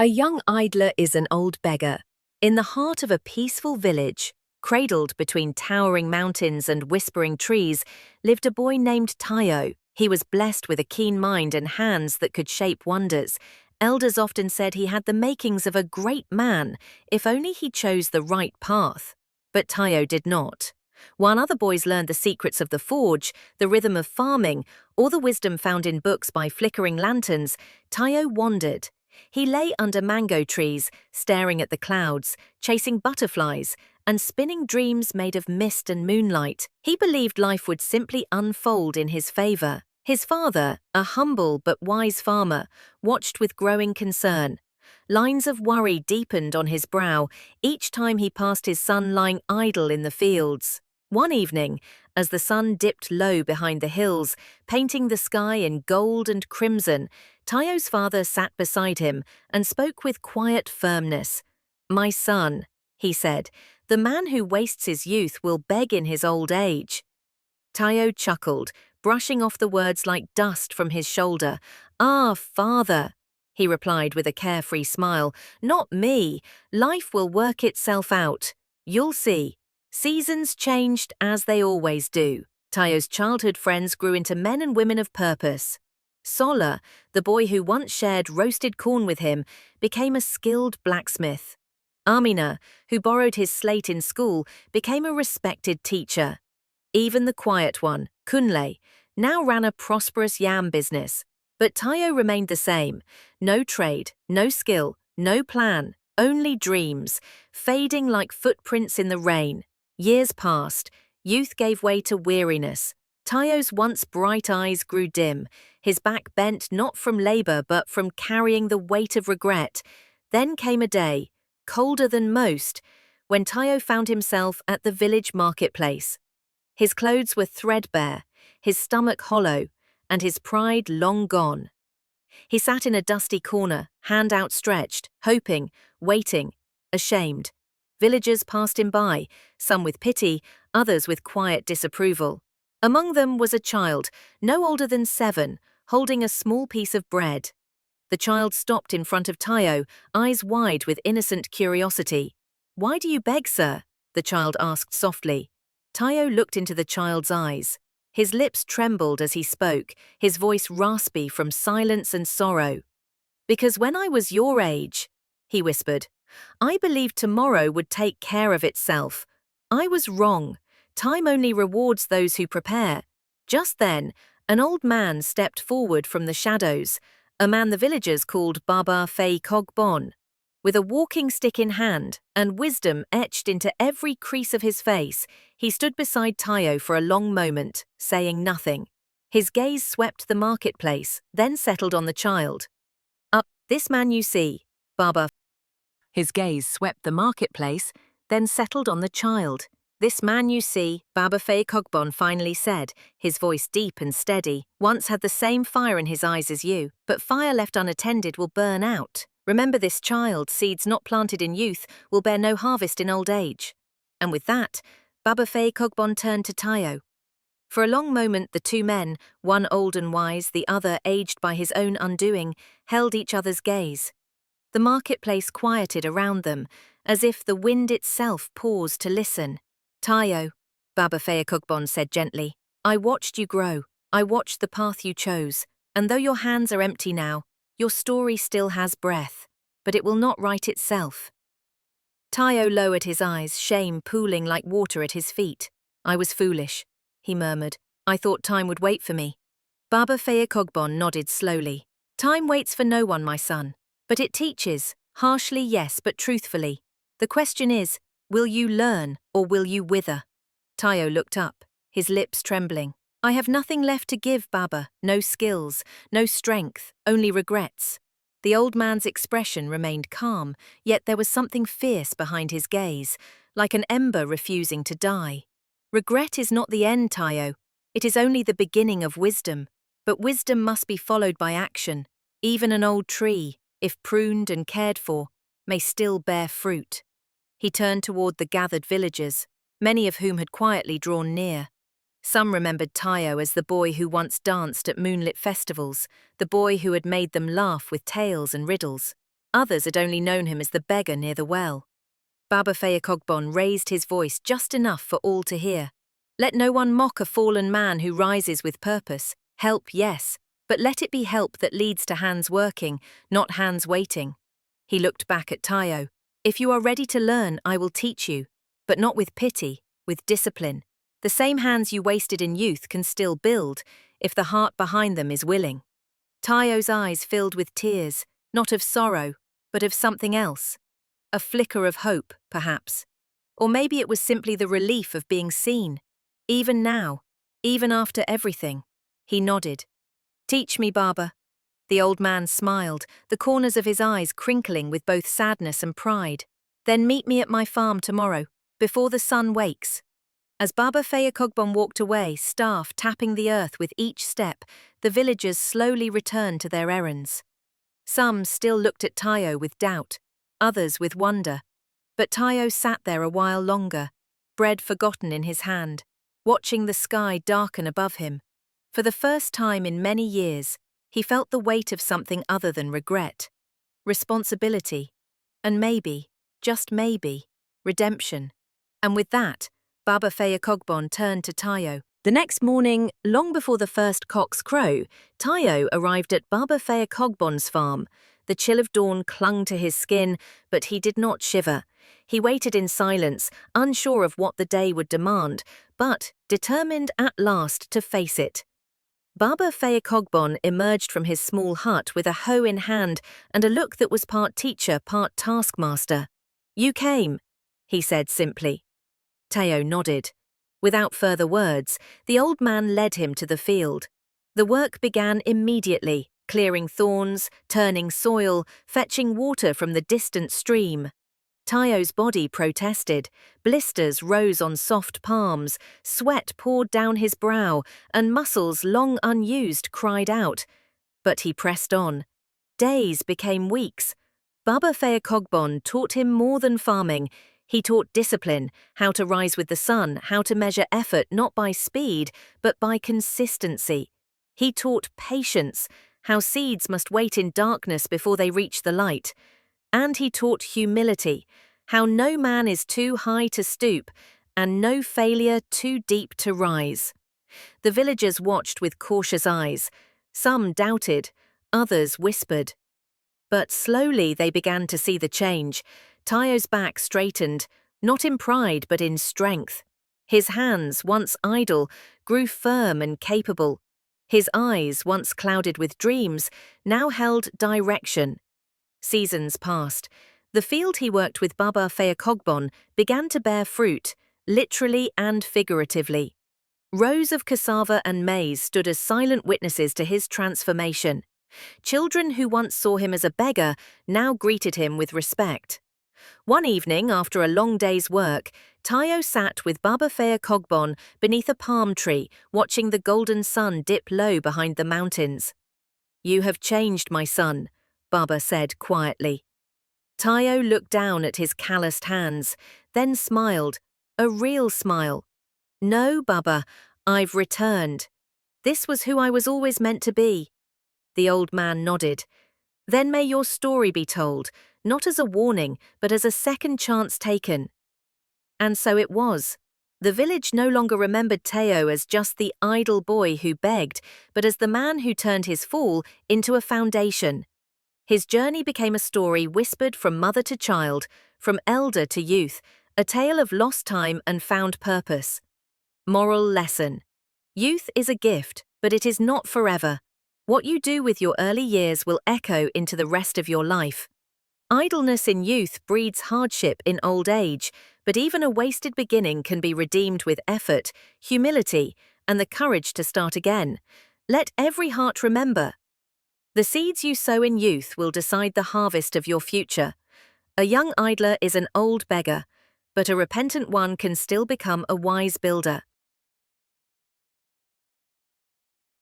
A young idler is an old beggar. In the heart of a peaceful village, cradled between towering mountains and whispering trees, lived a boy named Tayo. He was blessed with a keen mind and hands that could shape wonders. Elders often said he had the makings of a great man, if only he chose the right path. But Tayo did not. While other boys learned the secrets of the forge, the rhythm of farming, or the wisdom found in books by flickering lanterns, Tayo wandered. He lay under mango trees, staring at the clouds, chasing butterflies, and spinning dreams made of mist and moonlight. He believed life would simply unfold in his favor. His father, a humble but wise farmer, watched with growing concern. Lines of worry deepened on his brow each time he passed his son lying idle in the fields. One evening, as the sun dipped low behind the hills, painting the sky in gold and crimson, Tayo's father sat beside him and spoke with quiet firmness. "My son," he said, "the man who wastes his youth will beg in his old age." Tayo chuckled, brushing off the words like dust from his shoulder. "Ah, father," he replied with a carefree smile, "not me. Life will work itself out. You'll see. Seasons changed as they always do." Tayo's childhood friends grew into men and women of purpose. Sola, the boy who once shared roasted corn with him, became a skilled blacksmith. Amina, who borrowed his slate in school, became a respected teacher. Even the quiet one, Kunle, now ran a prosperous yam business. But Tayo remained the same. No trade, no skill, no plan, only dreams, fading like footprints in the rain. Years passed. Youth gave way to weariness. Tayo's once bright eyes grew dim, his back bent not from labor but from carrying the weight of regret. Then came a day, colder than most, when Tayo found himself at the village marketplace. His clothes were threadbare, his stomach hollow, and his pride long gone. He sat in a dusty corner, hand outstretched, hoping, waiting, ashamed. Villagers passed him by, some with pity, others with quiet disapproval. Among them was a child, no older than 7, holding a small piece of bread. The child stopped in front of Tayo, eyes wide with innocent curiosity. "Why do you beg, sir?" the child asked softly. Tayo looked into the child's eyes. His lips trembled as he spoke, his voice raspy from silence and sorrow. "Because when I was your age," he whispered, "I believed tomorrow would take care of itself. I was wrong. Time only rewards those who prepare." Just then, an old man stepped forward from the shadows, a man the villagers called Baba Fei Kogbon. With a walking stick in hand and wisdom etched into every crease of his face, he stood beside Tayo for a long moment, saying nothing. His gaze swept the marketplace, then settled on the child. "This man you see," Baba. His gaze swept the marketplace, then settled on the child. "This man you see," Baba Fei Kogbon finally said, his voice deep and steady, "once had the same fire in his eyes as you, but fire left unattended will burn out. Remember this child, seeds not planted in youth will bear no harvest in old age." And with that, Baba Fei Kogbon turned to Tayo. For a long moment the two men, one old and wise, the other aged by his own undoing, held each other's gaze. The marketplace quieted around them, as if the wind itself paused to listen. "Tayo," Baba Fei Kogbon said gently, "I watched you grow. I watched the path you chose, and though your hands are empty now, your story still has breath, but it will not write itself." Tayo lowered his eyes, shame pooling like water at his feet. "I was foolish," he murmured. "I thought time would wait for me." Baba Fei Kogbon nodded slowly. "Time waits for no one, my son. But it teaches, harshly yes, but truthfully. The question is, will you learn or will you wither?" Tayo looked up, his lips trembling. "I have nothing left to give, Baba, no skills, no strength, only regrets." The old man's expression remained calm, yet there was something fierce behind his gaze, like an ember refusing to die. "Regret is not the end, Tayo. It is only the beginning of wisdom. But wisdom must be followed by action. Even an old tree, if pruned and cared for, may still bear fruit." He turned toward the gathered villagers, many of whom had quietly drawn near. Some remembered Tayo as the boy who once danced at moonlit festivals, the boy who had made them laugh with tales and riddles. Others had only known him as the beggar near the well. Baba Feyakogbon raised his voice just enough for all to hear. Let no one mock a fallen man who rises with purpose. Help, yes, but let it be help that leads to hands working, not hands waiting. He looked back at Tayo. If you are ready to learn, I will teach you, but not with pity, with discipline. The same hands you wasted in youth can still build, if the heart behind them is willing. Tayo's eyes filled with tears, not of sorrow, but of something else. A flicker of hope, perhaps. Or maybe it was simply the relief of being seen. Even now, even after everything. He nodded. Teach me, Baba. The old man smiled, the corners of his eyes crinkling with both sadness and pride. Then meet me at my farm tomorrow, before the sun wakes. As Baba Feyakogbon walked away, staff tapping the earth with each step, the villagers slowly returned to their errands. Some still looked at Tayo with doubt, others with wonder. But Tayo sat there a while longer, bread forgotten in his hand, watching the sky darken above him. For the first time in many years, he felt the weight of something other than regret. Responsibility. And maybe, just maybe, redemption. And with that, Baba Feyakogbon turned to Tayo. The next morning, long before the first cocks crow, Tayo arrived at Baba Feyakogbon's farm. The chill of dawn clung to his skin, but he did not shiver. He waited in silence, unsure of what the day would demand, but determined at last to face it. Baba Feyakogbon emerged from his small hut with a hoe in hand and a look that was part teacher, part taskmaster. "You came," he said simply. Tayo nodded. Without further words, the old man led him to the field. The work began immediately, clearing thorns, turning soil, fetching water from the distant stream. Tayo's body protested. Blisters rose on soft palms, sweat poured down his brow, and muscles long unused cried out. But he pressed on. Days became weeks. Baba Feyakogbon taught him more than farming. He taught discipline, how to rise with the sun, how to measure effort not by speed, but by consistency. He taught patience, how seeds must wait in darkness before they reach the light. And he taught humility, how no man is too high to stoop, and no failure too deep to rise. The villagers watched with cautious eyes. Some doubted, others whispered. But slowly they began to see the change. Tayo's back straightened, not in pride but in strength. His hands, once idle, grew firm and capable. His eyes, once clouded with dreams, now held direction. Seasons passed. The field he worked with Baba Feyakogbon began to bear fruit, literally and figuratively. Rows of cassava and maize stood as silent witnesses to his transformation. Children who once saw him as a beggar now greeted him with respect. One evening, after a long day's work, Tayo sat with Baba Feyakogbon beneath a palm tree, watching the golden sun dip low behind the mountains. "You have changed, my son," Baba said quietly. Tayo looked down at his calloused hands, then smiled, a real smile. "No, Baba, I've returned. This was who I was always meant to be." The old man nodded. "Then may your story be told, not as a warning, but as a second chance taken." And so it was. The village no longer remembered Tayo as just the idle boy who begged, but as the man who turned his fall into a foundation. His journey became a story whispered from mother to child, from elder to youth, a tale of lost time and found purpose. Moral lesson. Youth is a gift, but it is not forever. What you do with your early years will echo into the rest of your life. Idleness in youth breeds hardship in old age, but even a wasted beginning can be redeemed with effort, humility, and the courage to start again. Let every heart remember. The seeds you sow in youth will decide the harvest of your future. A young idler is an old beggar, but a repentant one can still become a wise builder.